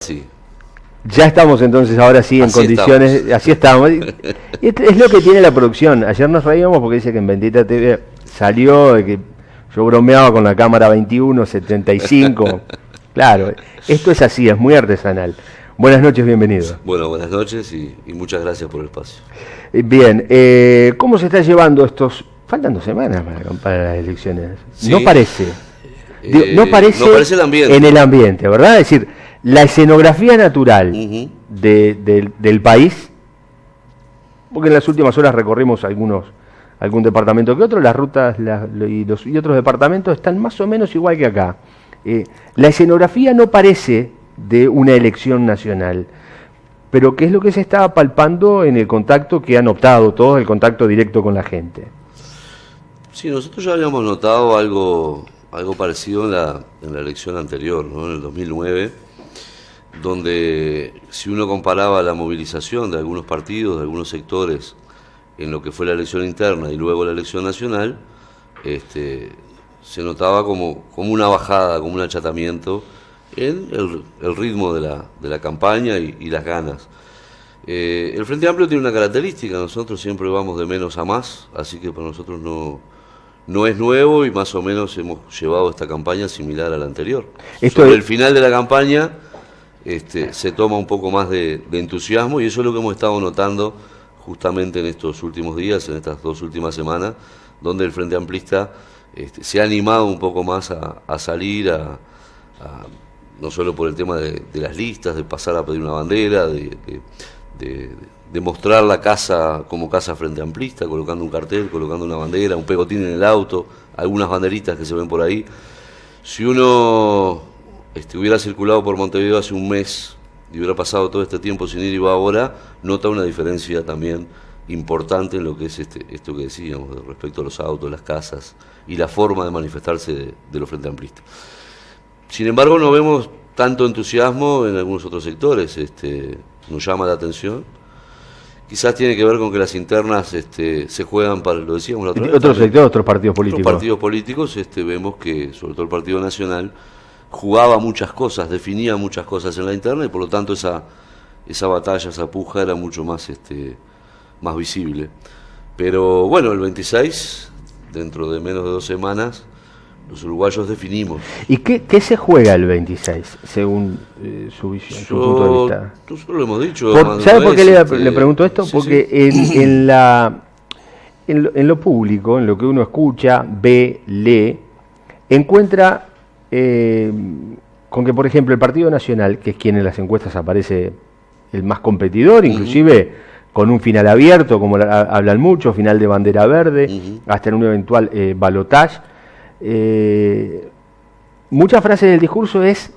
Sí. Ya estamos entonces ahora sí en Así condiciones, estamos. así estamos. Y es lo que tiene la producción. Ayer nos reíamos porque dice que en Bendita TV salió de que yo bromeaba con la cámara 21, 75. Claro, esto es así, es muy artesanal. Buenas noches, bienvenido. Bueno, buenas noches y muchas gracias por el espacio. Bien, ¿cómo se está llevando estos? Faltan 2 semanas para las elecciones. Sí. No parece. No parece, no parece el ambiente. En el ambiente, ¿verdad? Es decir, la escenografía natural del país, porque en las últimas horas recorrimos algún departamento que otro, las rutas y otros departamentos están más o menos igual que acá. La escenografía no parece de una elección nacional, pero ¿qué es lo que se está palpando en el contacto que han optado todos, el contacto directo con la gente? Sí, nosotros ya habíamos notado algo parecido en la elección anterior, ¿no? En el 2009, donde si uno comparaba la movilización de algunos partidos, de algunos sectores, en lo que fue la elección interna y luego la elección nacional, se notaba como una bajada, como un achatamiento en el ritmo de la campaña y las ganas. El Frente Amplio tiene una característica: nosotros siempre vamos de menos a más, así que para nosotros no es nuevo y más o menos hemos llevado esta campaña similar a la anterior. Sobre el final de la campaña se toma un poco más de entusiasmo, y eso es lo que hemos estado notando justamente en estos últimos días, en estas 2 últimas semanas, donde el Frente Amplista se ha animado un poco más a salir, no solo por el tema de las listas, de pasar a pedir una bandera, de mostrar la casa como casa Frente Amplista, colocando un cartel, colocando una bandera, un pegotín en el auto, algunas banderitas que se ven por ahí. Si uno hubiera circulado por Montevideo hace un mes y hubiera pasado todo este tiempo sin ir y va ahora, nota una diferencia también importante en lo que es esto que decíamos respecto a los autos, las casas y la forma de manifestarse de los Frente Amplistas. Sin embargo, no vemos tanto entusiasmo en algunos otros sectores. Nos llama la atención. Quizás tiene que ver con que las internas se juegan para, lo decíamos la otra vez. Otros sectores, otros partidos políticos. Otros partidos políticos, vemos que, sobre todo el Partido Nacional, jugaba muchas cosas, definía muchas cosas en la interna, y por lo tanto esa batalla, esa puja era mucho más visible. Pero bueno, el 26, dentro de menos de 2 semanas, los uruguayos definimos. ¿Y qué se juega el 26, según su visión, su punto de vista? Nosotros lo hemos dicho. ¿Sabe por qué le pregunto esto? Sí, porque sí. En lo público, en lo que uno escucha, ve, lee, encuentra con que, por ejemplo, el Partido Nacional, que es quien en las encuestas aparece el más competidor, inclusive con un final abierto, como hablan mucho, final de bandera verde, hasta en un eventual balotaje. Muchas frases del discurso es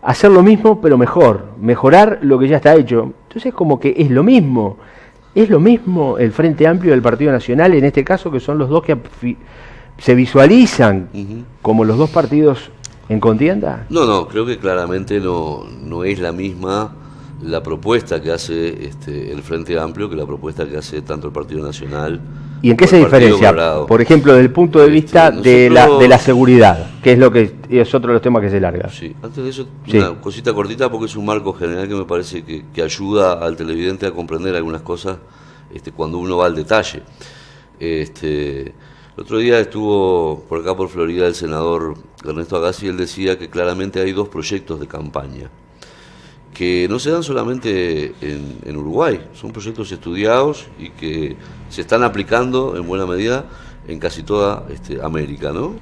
hacer lo mismo pero mejor, mejorar lo que ya está hecho. Entonces como que es lo mismo el Frente Amplio del Partido Nacional, en este caso, que son los dos que se visualizan como los dos partidos en contienda. No, creo que claramente no es la misma la propuesta que hace el Frente Amplio que la propuesta que hace tanto el Partido Nacional. ¿Y en qué se diferencia? Por ejemplo, desde el punto de vista de la seguridad, que es lo que es otro de los temas que se larga. Sí, antes de eso, una cosita cortita, porque es un marco general que me parece que ayuda al televidente a comprender algunas cosas cuando uno va al detalle. El otro día estuvo por acá por Florida el senador Ernesto Agassi, y él decía que claramente hay 2 proyectos de campaña que no se dan solamente en Uruguay, son proyectos estudiados y que se están aplicando en buena medida en casi toda América, ¿no?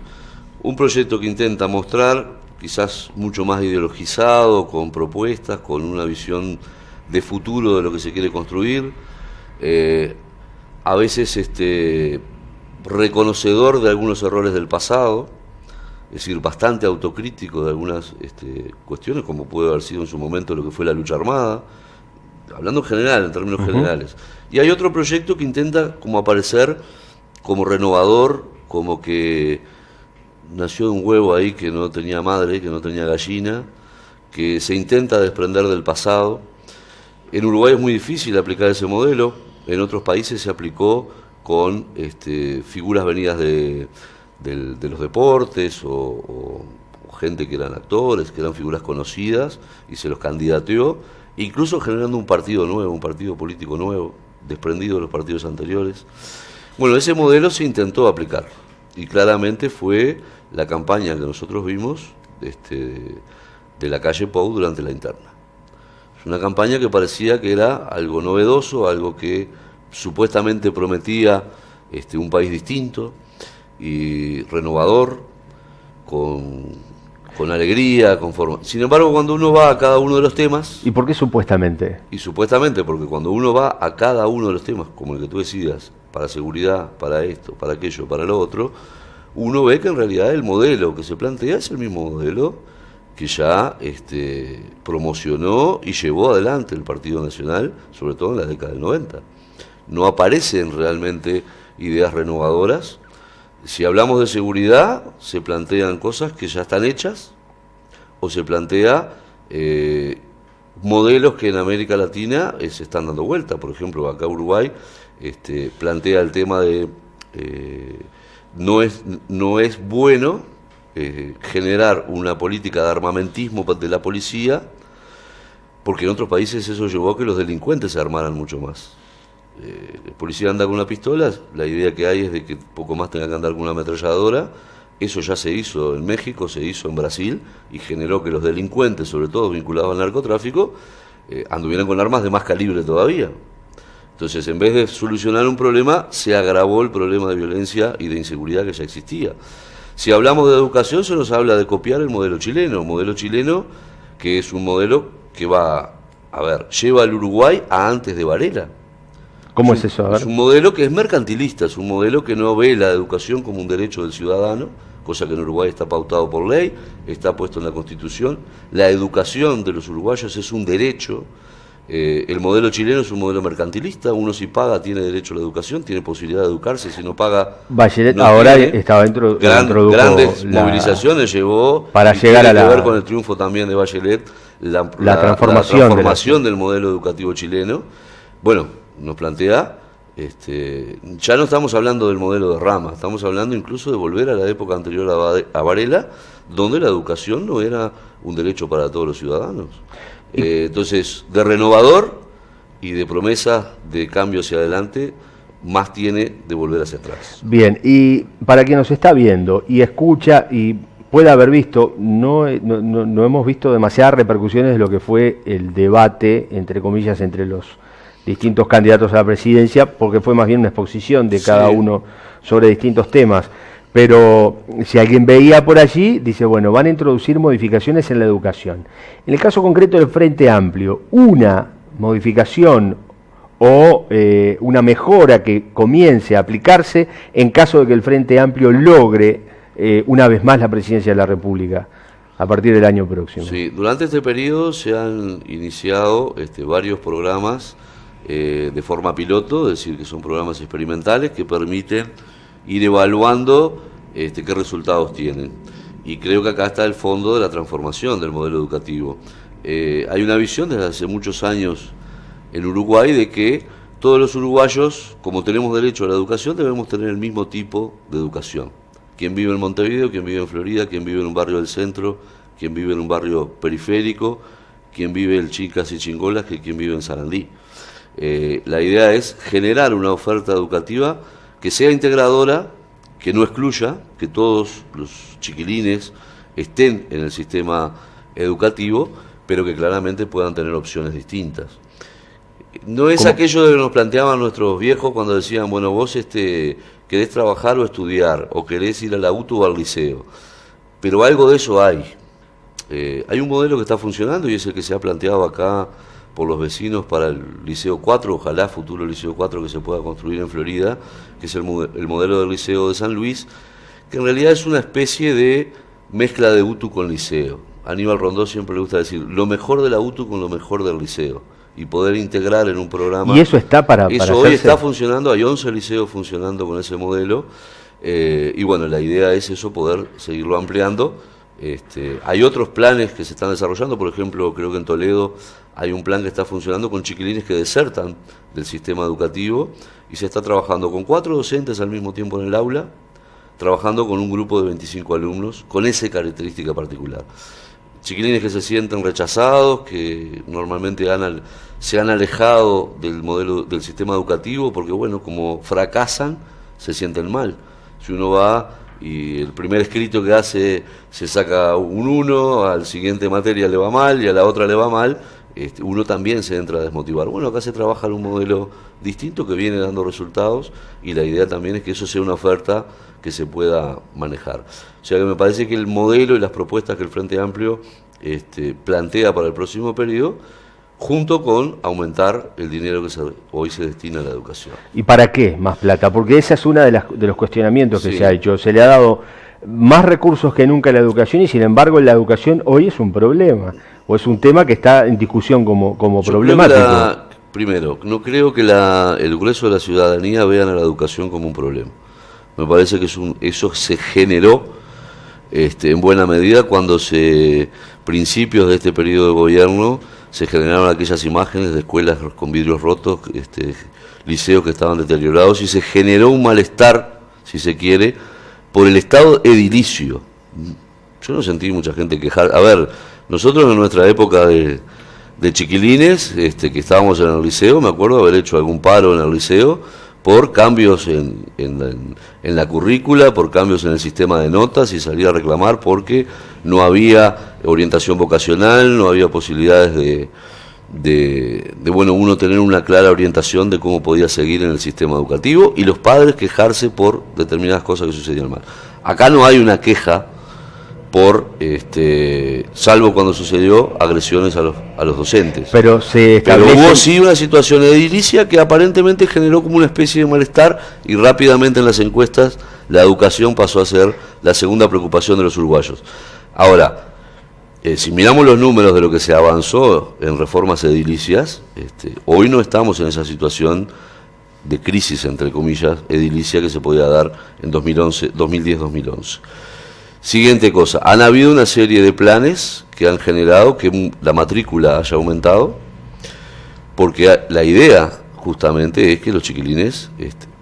Un proyecto que intenta mostrar, quizás mucho más ideologizado, con propuestas, con una visión de futuro de lo que se quiere construir, a veces reconocedor de algunos errores del pasado, es decir, bastante autocrítico de algunas cuestiones, como puede haber sido en su momento lo que fue la lucha armada, hablando en general, en términos generales. Y hay otro proyecto que intenta como aparecer como renovador, como que nació de un huevo ahí que no tenía madre, que no tenía gallina, que se intenta desprender del pasado. En Uruguay es muy difícil aplicar ese modelo, en otros países se aplicó con figuras venidas de los deportes o gente que eran actores, que eran figuras conocidas, y se los candidateó, incluso generando un partido nuevo, un partido político nuevo, desprendido de los partidos anteriores. Bueno, ese modelo se intentó aplicar, y claramente fue la campaña que nosotros vimos de la calle Pou durante la interna. Es una campaña que parecía que era algo novedoso, algo que supuestamente prometía un país distinto y renovador, con alegría, con forma. Sin embargo, cuando uno va a cada uno de los temas... ¿Y por qué supuestamente? Y supuestamente porque cuando uno va a cada uno de los temas, como el que tú decías, para seguridad, para esto, para aquello, para lo otro, uno ve que en realidad el modelo que se plantea es el mismo modelo que ya promocionó y llevó adelante el Partido Nacional, sobre todo en la década del 90. No aparecen realmente ideas renovadoras. Si hablamos de seguridad, se plantean cosas que ya están hechas, o se plantea modelos que en América Latina se están dando vuelta. Por ejemplo, acá Uruguay plantea el tema de no es bueno generar una política de armamentismo de la policía, porque en otros países eso llevó a que los delincuentes se armaran mucho más. El policía anda con una pistola, la idea que hay es de que poco más tenga que andar con una ametralladora. Eso ya se hizo en México, se hizo en Brasil, y generó que los delincuentes, sobre todo vinculados al narcotráfico, anduvieran con armas de más calibre todavía. Entonces, en vez de solucionar un problema, se agravó el problema de violencia y de inseguridad que ya existía. Si hablamos de educación, se nos habla de copiar el modelo chileno que es un modelo que lleva al Uruguay a antes de Varela. ¿Cómo es eso? A ver. Es un modelo que es mercantilista, es un modelo que no ve la educación como un derecho del ciudadano, cosa que en Uruguay está pautado por ley, está puesto en la Constitución. La educación de los uruguayos es un derecho. El modelo chileno es un modelo mercantilista. Uno, si paga, tiene derecho a la educación, tiene posibilidad de educarse. Si no paga, Bachelet no ahora tiene. estaba introdujo Grandes movilizaciones llevó, para llegar a ver con el triunfo también de Bachelet, la transformación del modelo educativo chileno. Bueno, nos plantea, ya no estamos hablando del modelo de Rama, estamos hablando incluso de volver a la época anterior a Varela, donde la educación no era un derecho para todos los ciudadanos. Entonces, de renovador y de promesa de cambio hacia adelante, más tiene de volver hacia atrás. Bien, y para quien nos está viendo y escucha y puede haber visto, no hemos visto demasiadas repercusiones de lo que fue el debate, entre comillas, entre los distintos candidatos a la presidencia, porque fue más bien una exposición de cada uno sobre distintos temas. Pero si alguien veía por allí, dice, bueno, van a introducir modificaciones en la educación. En el caso concreto del Frente Amplio, una modificación o una mejora que comience a aplicarse en caso de que el Frente Amplio logre una vez más la presidencia de la República a partir del año próximo. Sí, durante este periodo se han iniciado varios programas de forma piloto, es decir, que son programas experimentales que permiten ir evaluando qué resultados tienen. Y creo que acá está el fondo de la transformación del modelo educativo. Hay una visión desde hace muchos años en Uruguay de que todos los uruguayos, como tenemos derecho a la educación, debemos tener el mismo tipo de educación. Quien vive en Montevideo, quien vive en Florida, quien vive en un barrio del centro, quien vive en un barrio periférico, quien vive en Chicas y Chingolas, que quien vive en Sarandí. La idea es generar una oferta educativa que sea integradora, que no excluya, que todos los chiquilines estén en el sistema educativo, pero que claramente puedan tener opciones distintas. No es aquello de que nos planteaban nuestros viejos cuando decían, bueno, vos querés trabajar o estudiar, o querés ir a la UTU o al liceo, pero algo de eso hay. Hay un modelo que está funcionando y es el que se ha planteado acá por los vecinos para el Liceo 4, ojalá futuro Liceo 4 que se pueda construir en Florida, que es el modelo del Liceo de San Luis, que en realidad es una especie de mezcla de UTU con liceo. A Aníbal Rondó siempre le gusta decir, lo mejor de la UTU con lo mejor del liceo, y poder integrar en un programa. ¿Y eso está para eso hacerse? Hoy está funcionando, hay 11 liceos funcionando con ese modelo, y bueno, la idea es eso, poder seguirlo ampliando. Hay otros planes que se están desarrollando, por ejemplo, creo que en Toledo hay un plan que está funcionando con chiquilines que desertan del sistema educativo y se está trabajando con 4 docentes al mismo tiempo en el aula, trabajando con un grupo de 25 alumnos con esa característica particular. Chiquilines que se sienten rechazados, que normalmente se han alejado del modelo del sistema educativo porque, bueno, como fracasan, se sienten mal. Si uno va y el primer escrito que hace se saca un 1, al siguiente materia le va mal y a la otra le va mal, uno también se entra a desmotivar. Bueno, acá se trabaja en un modelo distinto que viene dando resultados y la idea también es que eso sea una oferta que se pueda manejar. O sea que me parece que el modelo y las propuestas que el Frente Amplio plantea para el próximo periodo, junto con aumentar el dinero que hoy se destina a la educación. ¿Y para qué más plata? Porque esa es una de los cuestionamientos que se ha hecho. Se le ha dado más recursos que nunca a la educación y sin embargo la educación hoy es un problema, o es un tema que está en discusión como problemático. Primero, no creo que el grueso de la ciudadanía vean a la educación como un problema. Me parece que eso se generó en buena medida cuando principios de este periodo de gobierno se generaron aquellas imágenes de escuelas con vidrios rotos, liceos que estaban deteriorados y se generó un malestar, si se quiere, por el estado edilicio. Yo no sentí mucha gente quejar. A ver, nosotros en nuestra época de chiquilines, que estábamos en el liceo, me acuerdo haber hecho algún paro en el liceo por cambios en la currícula, por cambios en el sistema de notas y salir a reclamar porque no había orientación vocacional, no había posibilidades de uno tener una clara orientación de cómo podía seguir en el sistema educativo y los padres quejarse por determinadas cosas que sucedían mal. Acá no hay una queja por, salvo cuando sucedió agresiones a los docentes. Pero hubo sí una situación edilicia que aparentemente generó como una especie de malestar y rápidamente en las encuestas la educación pasó a ser la segunda preocupación de los uruguayos. Ahora, si miramos los números de lo que se avanzó en reformas edilicias, hoy no estamos en esa situación de crisis, entre comillas, edilicia que se podía dar en 2010-2011. Siguiente cosa, han habido una serie de planes que han generado que la matrícula haya aumentado, porque la idea justamente es que los chiquilines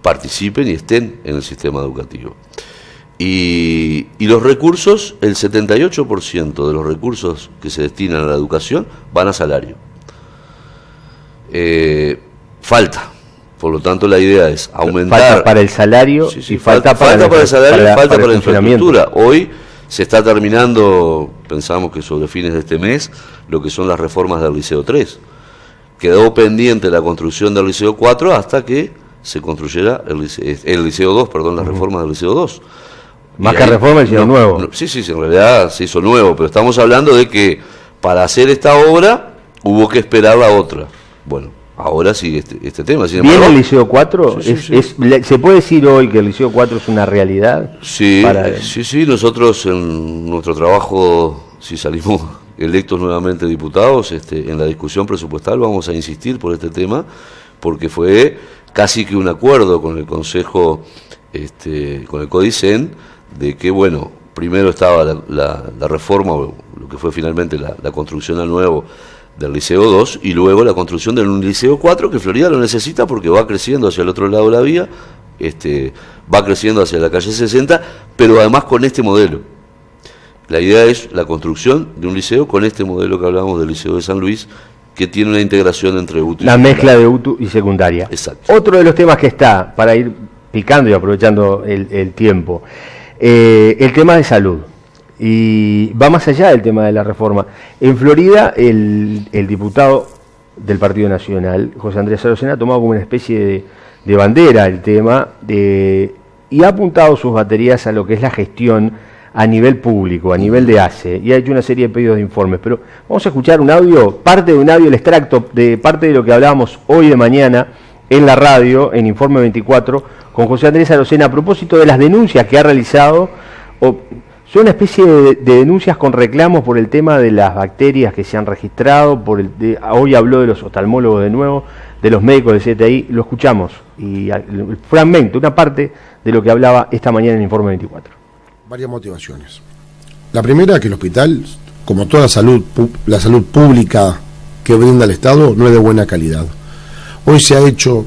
participen y estén en el sistema educativo. Y los recursos, el 78% de los recursos que se destinan a la educación van a salario. Falta. Por lo tanto, la idea es aumentar. Falta para el salario y falta para el salario y falta para la infraestructura. Hoy se está terminando, pensamos que sobre fines de este mes, lo que son las reformas del Liceo 3. Quedó pendiente la construcción del Liceo 4 hasta que se construyera el Liceo 2, perdón, las reformas del Liceo 2. Más que reforma, el Liceo nuevo. Sí, en realidad se hizo nuevo, pero estamos hablando de que para hacer esta obra hubo que esperar la otra. Bueno, ahora sí este tema. Sin embargo, ¿viene el Liceo 4? Sí. ¿Se puede decir hoy que el Liceo 4 es una realidad? Sí, nosotros en nuestro trabajo, si salimos electos nuevamente diputados, en la discusión presupuestal vamos a insistir por este tema, porque fue casi que un acuerdo con el Consejo, con el CODICEN, de que, bueno, primero estaba la reforma, o lo que fue finalmente la construcción al nuevo del Liceo 2, y luego la construcción de un Liceo 4, que Florida lo necesita porque va creciendo hacia el otro lado de la vía, va creciendo hacia la calle 60, pero además con este modelo. La idea es la construcción de un liceo con este modelo que hablamos del Liceo de San Luis, que tiene una integración entre UTU y la mezcla de UTU y secundaria. Exacto. Otro de los temas que está, para ir picando y aprovechando el tiempo, el tema de salud. Y va más allá del tema de la reforma. En Florida, el diputado del Partido Nacional, José Andrés Arocena, ha tomado como una especie de bandera el tema y ha apuntado sus baterías a lo que es la gestión a nivel público, a nivel de ACE, y ha hecho una serie de pedidos de informes. Pero vamos a escuchar un audio, parte de un audio, el extracto de parte de lo que hablábamos hoy de mañana en la radio, en Informe 24, con José Andrés Arocena, a propósito de las denuncias que ha realizado. Son una especie de denuncias con reclamos por el tema de las bacterias que se han registrado, hoy habló de los oftalmólogos de nuevo, de los médicos del CTI, lo escuchamos, y el fragmento, una parte de lo que hablaba esta mañana en Informe 24. Varias motivaciones. La primera, que el hospital, como toda la salud pública que brinda el Estado, no es de buena calidad. Hoy se ha hecho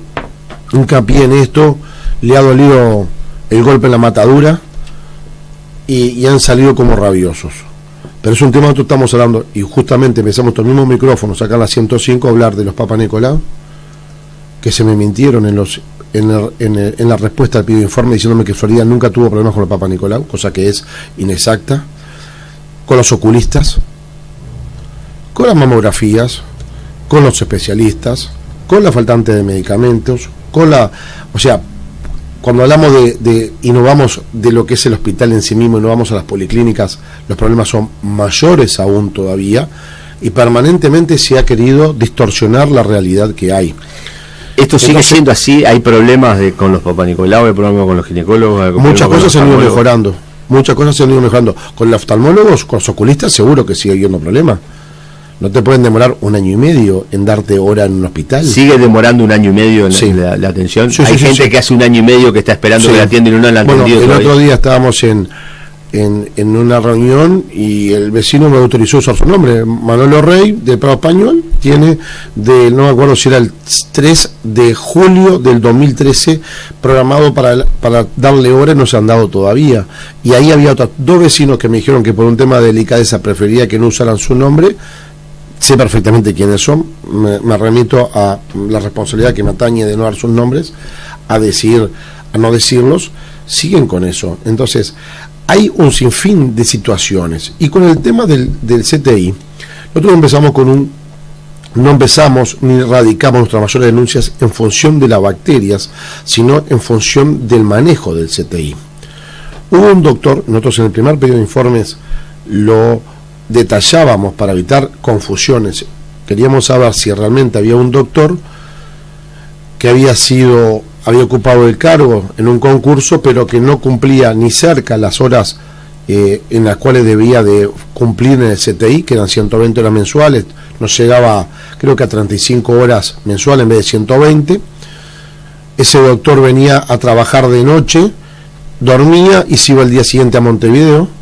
hincapié en esto, le ha dolido el golpe en la matadura, y han salido como rabiosos. Pero es un tema que nosotros estamos hablando, y justamente empezamos con el mismo micrófono, acá en la 105, a hablar de los Papa Nicolau, que se me mintieron en la respuesta al pedido de informe diciéndome que Florida nunca tuvo problemas con los Papa Nicolau, cosa que es inexacta, con los oculistas, con las mamografías, con los especialistas, con la faltante de medicamentos, o sea, cuando hablamos y nos vamos de lo que es el hospital en sí mismo y nos vamos a las policlínicas, los problemas son mayores aún todavía, y permanentemente se ha querido distorsionar la realidad que hay. ¿Esto sigue siendo así? ¿Hay problemas con los Papa Nicolau? ¿Hay problemas con los ginecólogos? Muchas cosas se han ido mejorando. Muchas cosas se han ido mejorando. Con los oftalmólogos, con los oculistas, seguro que sigue habiendo problemas. No te pueden demorar 1 año y medio en darte hora en un hospital. ¿Sigue demorando 1 año y medio en la atención? Sí, Hay gente que hace 1 año y medio que está esperando que la atiendan y no la han atendido. El otro día estábamos en una reunión y el vecino me autorizó usar su nombre. Manolo Rey, de Prado Español, tiene, no me acuerdo si era el 3 de julio del 2013, programado para darle hora y no se han dado todavía. Y ahí había otros 2 vecinos que me dijeron que por un tema de delicadeza prefería que no usaran su nombre. Sé perfectamente quiénes son, me remito a la responsabilidad que me atañe de no dar sus nombres, a no decirlos, siguen con eso. Entonces, hay un sinfín de situaciones. Y con el tema del CTI, nosotros no empezamos ni radicamos nuestras mayores denuncias en función de las bacterias, sino en función del manejo del CTI. Hubo un doctor, nosotros en el primer pedido de informes lo detallábamos para evitar confusiones. Queríamos saber si realmente había un doctor que había ocupado el cargo en un concurso, pero que no cumplía ni cerca las horas en las cuales debía de cumplir en el CTI, que eran 120 horas mensuales, nos llegaba creo que a 35 horas mensuales en vez de 120. Ese doctor venía a trabajar de noche, dormía y se iba el día siguiente a Montevideo.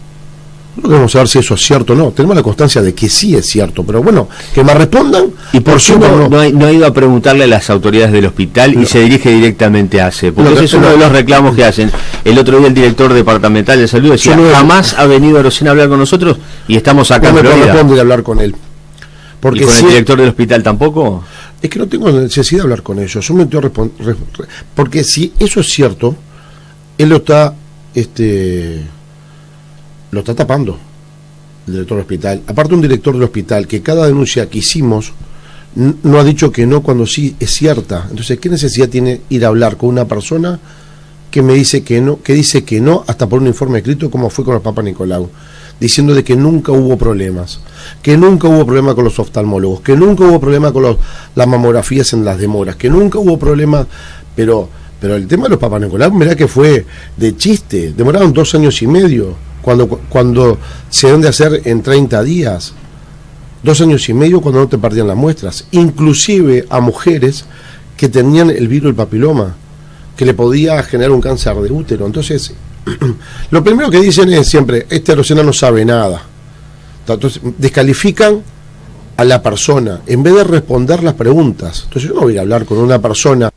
No queremos saber si eso es cierto o no. Tenemos la constancia de que sí es cierto, pero bueno, que me respondan. ¿Y por qué no ha ido a preguntarle a las autoridades del hospital y se dirige directamente a ACE? Porque ese es uno de los reclamos que hacen. El otro día el director departamental de salud decía, jamás ha venido recién a hablar con nosotros y estamos acá en Florida. No me corresponde hablar con él. Porque ¿y con el director del hospital tampoco? Es que no tengo necesidad de hablar con ellos. Yo me estoy porque si eso es cierto, él lo está tapando, el director del hospital. Aparte, un director del hospital que cada denuncia que hicimos no ha dicho que no cuando sí es cierta. Entonces, ¿qué necesidad tiene ir a hablar con una persona que me dice que dice que no, hasta por un informe escrito, como fue con el Papa Nicolau, diciendo de que nunca hubo problemas, que nunca hubo problema con los oftalmólogos, que nunca hubo problema con las mamografías en las demoras, que nunca hubo problema, pero el tema de los Papa Nicolau, mirá que fue de chiste, demoraron 2 años y medio, cuando se deben de hacer en 30 días, 2 años y medio cuando no te perdían las muestras, inclusive a mujeres que tenían el virus del papiloma, que le podía generar un cáncer de útero. Entonces, lo primero que dicen es siempre, Rosena no sabe nada. Entonces, descalifican a la persona, en vez de responder las preguntas. Entonces, yo no voy a ir a hablar con una persona.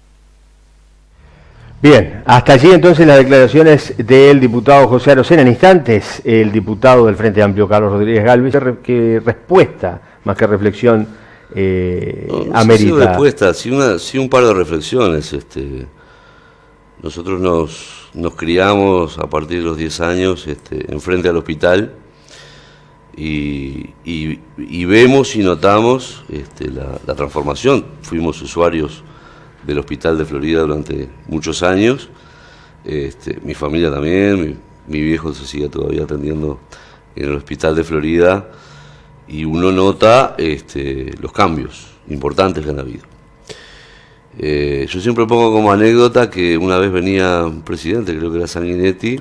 Bien, hasta allí entonces las declaraciones del diputado José Arocena. En instantes, el diputado del Frente Amplio, Carlos Rodríguez Gálvez, que respuesta, más que reflexión, amerita. Sí, respuesta, sí un par de reflexiones. Nosotros nos criamos a partir de los 10 años enfrente al hospital y vemos y notamos la transformación. Fuimos usuarios del Hospital de Florida durante muchos años, mi familia también, mi viejo se sigue todavía atendiendo en el Hospital de Florida y uno nota los cambios importantes que han habido. Yo siempre pongo como anécdota que una vez venía un presidente, creo que era Sanguinetti,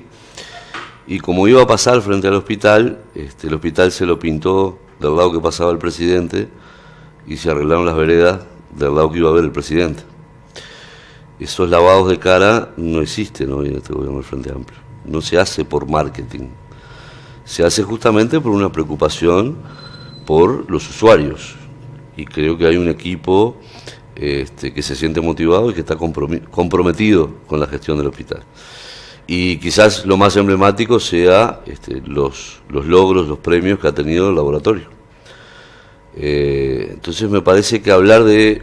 y como iba a pasar frente al hospital, el hospital se lo pintó del lado que pasaba el presidente y se arreglaron las veredas del lado que iba a ver el presidente. Esos lavados de cara no existen hoy en este gobierno del Frente Amplio. No se hace por marketing. Se hace justamente por una preocupación por los usuarios. Y creo que hay un equipo que se siente motivado y que está comprometido con la gestión del hospital. Y quizás lo más emblemático sea los logros, los premios que ha tenido el laboratorio. Entonces me parece que hablar de...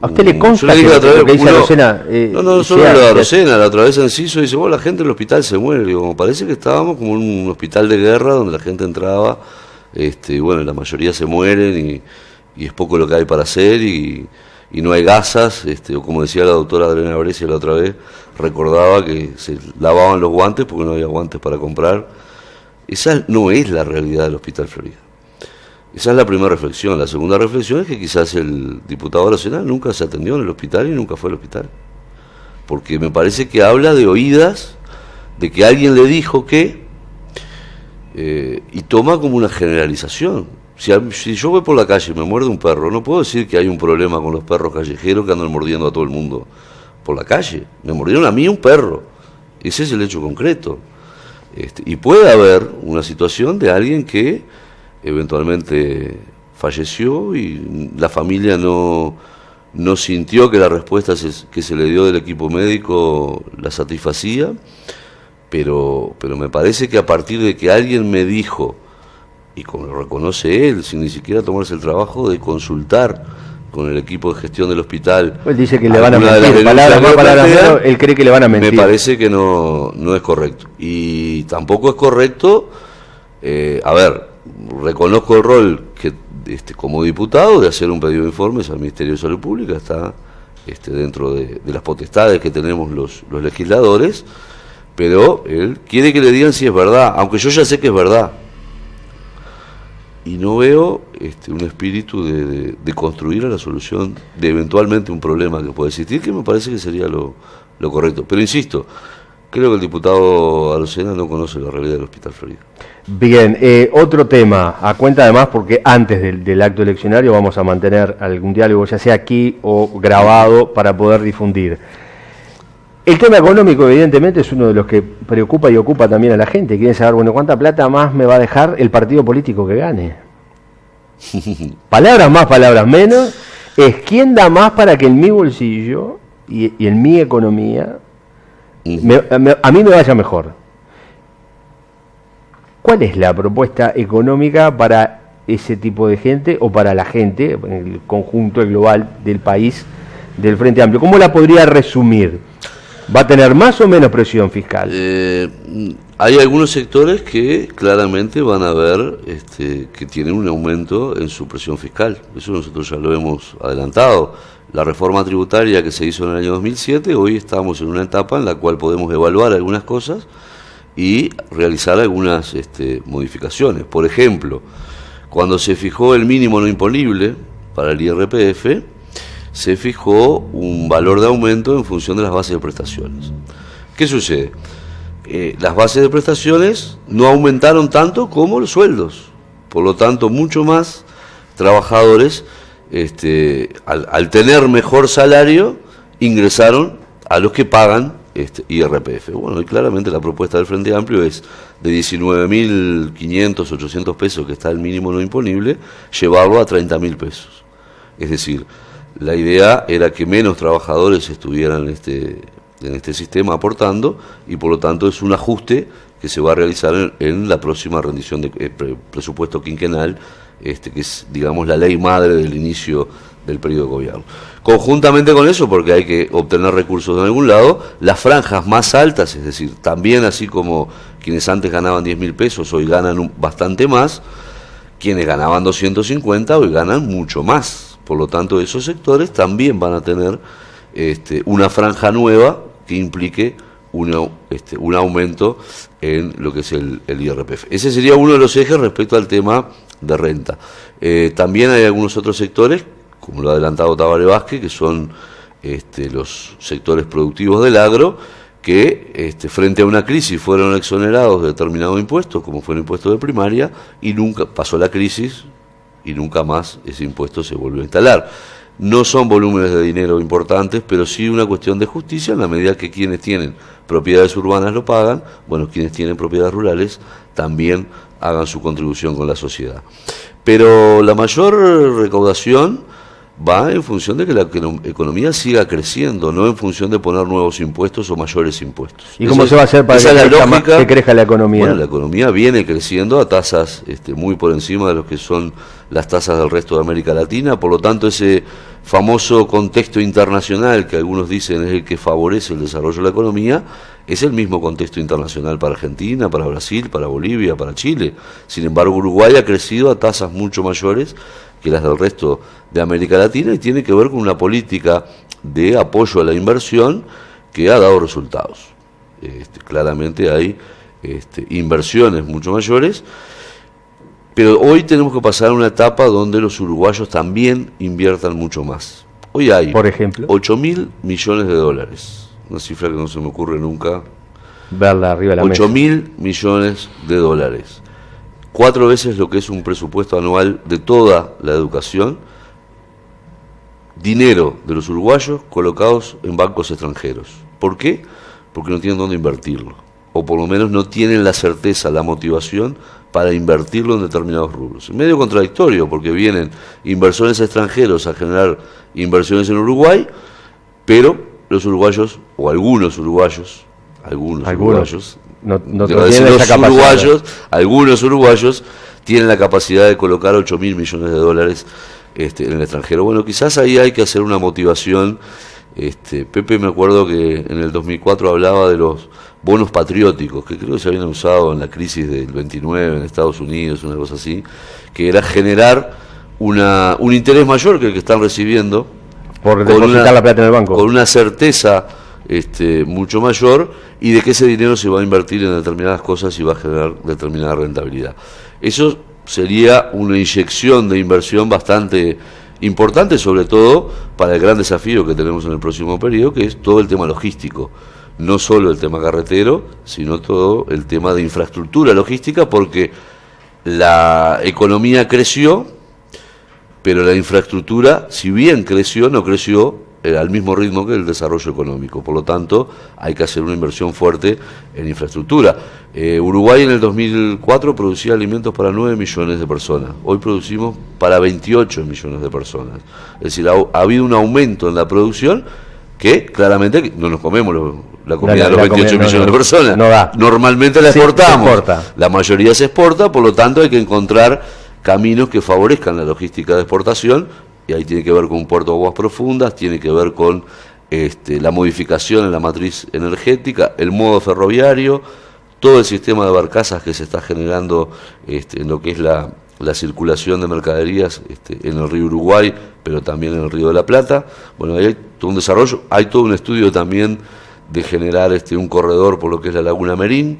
¿A usted le consta que lo que dice Arocena? No solo lo de Arocena, la otra vez Enciso dice, bueno, la gente en el hospital se muere. Digo, como parece que estábamos como en un hospital de guerra donde la gente entraba, y bueno, la mayoría se mueren y es poco lo que hay para hacer y no hay gasas, o como decía la doctora Adriana Brescia la otra vez, recordaba que se lavaban los guantes porque no había guantes para comprar. Esa no es la realidad del Hospital Florida. Esa es la primera reflexión. La segunda reflexión es que quizás el diputado nacional nunca se atendió en el hospital y nunca fue al hospital. Porque me parece que habla de oídas, de que alguien le dijo que, y toma como una generalización. Si yo voy por la calle y me muerde un perro, no puedo decir que hay un problema con los perros callejeros que andan mordiendo a todo el mundo por la calle. Me mordieron a mí un perro. Ese es el hecho concreto. Y puede haber una situación de alguien que eventualmente falleció y la familia no sintió que la respuesta que se le dio del equipo médico la satisfacía, pero me parece que a partir de que alguien me dijo, y como lo reconoce él, sin ni siquiera tomarse el trabajo de consultar con el equipo de gestión del hospital. Él dice que le van a mentir, palabras más, palabras menos, él cree que le van a mentir. Me parece que no es correcto. Y tampoco es correcto, reconozco el rol que como diputado de hacer un pedido de informes al Ministerio de Salud Pública, está dentro de las potestades que tenemos los legisladores, pero él quiere que le digan si es verdad, aunque yo ya sé que es verdad. Y no veo un espíritu de construir a la solución de eventualmente un problema que puede existir, que me parece que sería lo correcto. Pero insisto, creo que el diputado Arocena no conoce la realidad del Hospital Florida. Bien, otro tema, a cuenta además, porque antes del acto eleccionario vamos a mantener algún diálogo, ya sea aquí o grabado, para poder difundir. El tema económico, evidentemente, es uno de los que preocupa y ocupa también a la gente. Quieren saber, bueno, ¿cuánta plata más me va a dejar el partido político que gane? Palabras más, palabras menos, es quién da más para que en mi bolsillo y en mi economía a mí me vaya mejor. ¿Cuál es la propuesta económica para ese tipo de gente o para la gente, en el conjunto global del país, del Frente Amplio? ¿Cómo la podría resumir? ¿Va a tener más o menos presión fiscal? Hay algunos sectores que claramente van a ver que tienen un aumento en su presión fiscal. Eso nosotros ya lo hemos adelantado. La reforma tributaria que se hizo en el año 2007, hoy estamos en una etapa en la cual podemos evaluar algunas cosas y realizar algunas modificaciones. Por ejemplo, cuando se fijó el mínimo no imponible para el IRPF, se fijó un valor de aumento en función de las bases de prestaciones. ¿Qué sucede? Las bases de prestaciones no aumentaron tanto como los sueldos, por lo tanto mucho más trabajadores al tener mejor salario ingresaron a los que pagan IRPF. Bueno, y claramente la propuesta del Frente Amplio es de 19.500, 800 pesos que está el mínimo no imponible, llevarlo a 30.000 pesos. Es decir, la idea era que menos trabajadores estuvieran en este sistema aportando, y por lo tanto es un ajuste que se va a realizar en la próxima rendición de presupuesto quinquenal, que es, digamos, la ley madre del inicio del periodo de gobierno. Conjuntamente con eso, porque hay que obtener recursos de algún lado, las franjas más altas, es decir, también así como quienes antes ganaban 10.000 pesos, hoy ganan bastante más, quienes ganaban 250 hoy ganan mucho más. Por lo tanto, esos sectores también van a tener una franja nueva que implique un aumento en lo que es el IRPF. Ese sería uno de los ejes respecto al tema de renta. También hay algunos otros sectores, como lo ha adelantado Tabaré Vázquez, que son los sectores productivos del agro, que frente a una crisis fueron exonerados de determinados impuestos, como fue el impuesto de primaria, y nunca pasó la crisis y nunca más ese impuesto se volvió a instalar. No son volúmenes de dinero importantes, pero sí una cuestión de justicia en la medida que quienes tienen propiedades urbanas lo pagan, bueno, quienes tienen propiedades rurales también hagan su contribución con la sociedad. Pero la mayor recaudación va en función de que la economía siga creciendo, no en función de poner nuevos impuestos o mayores impuestos. ¿Y cómo se va a hacer para que crezca la economía? Bueno, la economía viene creciendo a tasas muy por encima de lo que son las tasas del resto de América Latina, por lo tanto ese famoso contexto internacional que algunos dicen es el que favorece el desarrollo de la economía, es el mismo contexto internacional para Argentina, para Brasil, para Bolivia, para Chile. Sin embargo, Uruguay ha crecido a tasas mucho mayores que las del resto de América Latina y tiene que ver con una política de apoyo a la inversión que ha dado resultados. Claramente hay inversiones mucho mayores, pero hoy tenemos que pasar a una etapa donde los uruguayos también inviertan mucho más. Hoy hay, por ejemplo, 8.000 millones de dólares, una cifra que no se me ocurre nunca verla arriba de la mesa. 8.000 millones de dólares. 4 veces lo que es un presupuesto anual de toda la educación, dinero de los uruguayos colocados en bancos extranjeros. ¿Por qué? Porque no tienen dónde invertirlo, o por lo menos no tienen la certeza, la motivación para invertirlo en determinados rubros. Es medio contradictorio, porque vienen inversores extranjeros a generar inversiones en Uruguay, pero los uruguayos, o algunos uruguayos, algunos uruguayos tienen la capacidad de colocar 8.000 millones de dólares en el extranjero. Bueno, quizás ahí hay que hacer una motivación. Pepe, me acuerdo que en el 2004 hablaba de los bonos patrióticos, que creo que se habían usado en la crisis del 29 en Estados Unidos, una cosa así, que era generar un interés mayor que el que están recibiendo por depositar la plata en el banco, con una certeza mucho mayor, y de que ese dinero se va a invertir en determinadas cosas y va a generar determinada rentabilidad. Eso sería una inyección de inversión bastante importante, sobre todo para el gran desafío que tenemos en el próximo periodo, que es todo el tema logístico. No solo el tema carretero, sino todo el tema de infraestructura logística, porque la economía creció, pero la infraestructura, si bien creció, no creció al mismo ritmo que el desarrollo económico. Por lo tanto, hay que hacer una inversión fuerte en infraestructura. Uruguay en el 2004 producía alimentos para 9 millones de personas. Hoy producimos para 28 millones de personas. Es decir, ha habido un aumento en la producción que claramente no nos comemos la comida de los 28 millones de personas. No da. Normalmente la exportamos. La mayoría se exporta, por lo tanto hay que encontrar caminos que favorezcan la logística de exportación, y ahí tiene que ver con un puerto de aguas profundas, tiene que ver con la modificación en la matriz energética, el modo ferroviario, todo el sistema de barcazas que se está generando en lo que es la circulación de mercaderías en el río Uruguay, pero también en el río de la Plata. Bueno, ahí hay todo un desarrollo, hay todo un estudio también de generar un corredor por lo que es la Laguna Merín,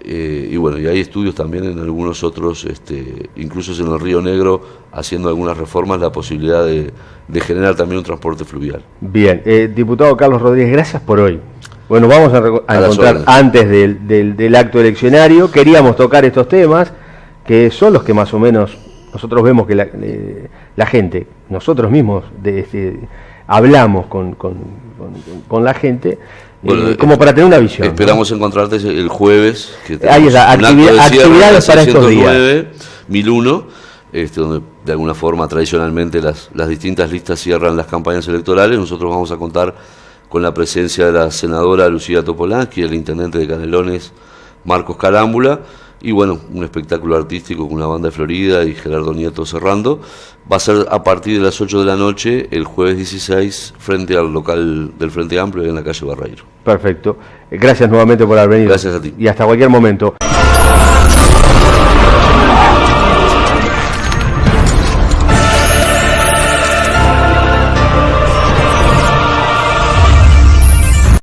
y bueno, y hay estudios también en algunos otros, incluso en el Río Negro, haciendo algunas reformas, la posibilidad de generar también un transporte fluvial. Bien, diputado Carlos Rodríguez, gracias por hoy. Bueno, vamos a encontrar antes del acto eleccionario. Queríamos tocar estos temas, que son los que más o menos nosotros vemos que la gente, nosotros mismos hablamos con la gente. Bueno, como para tener una visión. Esperamos encontrarte el jueves. Que ahí está, actividades para estos días. 1001, donde de alguna forma tradicionalmente las distintas listas cierran las campañas electorales. Nosotros vamos a contar con la presencia de la senadora Lucía Topolansky, el intendente de Canelones, Marcos Carámbula, y bueno, un espectáculo artístico con una banda de Florida y Gerardo Nieto cerrando. Va a ser a partir de las 8 de la noche, el jueves 16, frente al local del Frente Amplio en la calle Barreiro. Perfecto. Gracias nuevamente por haber venido. Gracias a ti. Y hasta cualquier momento.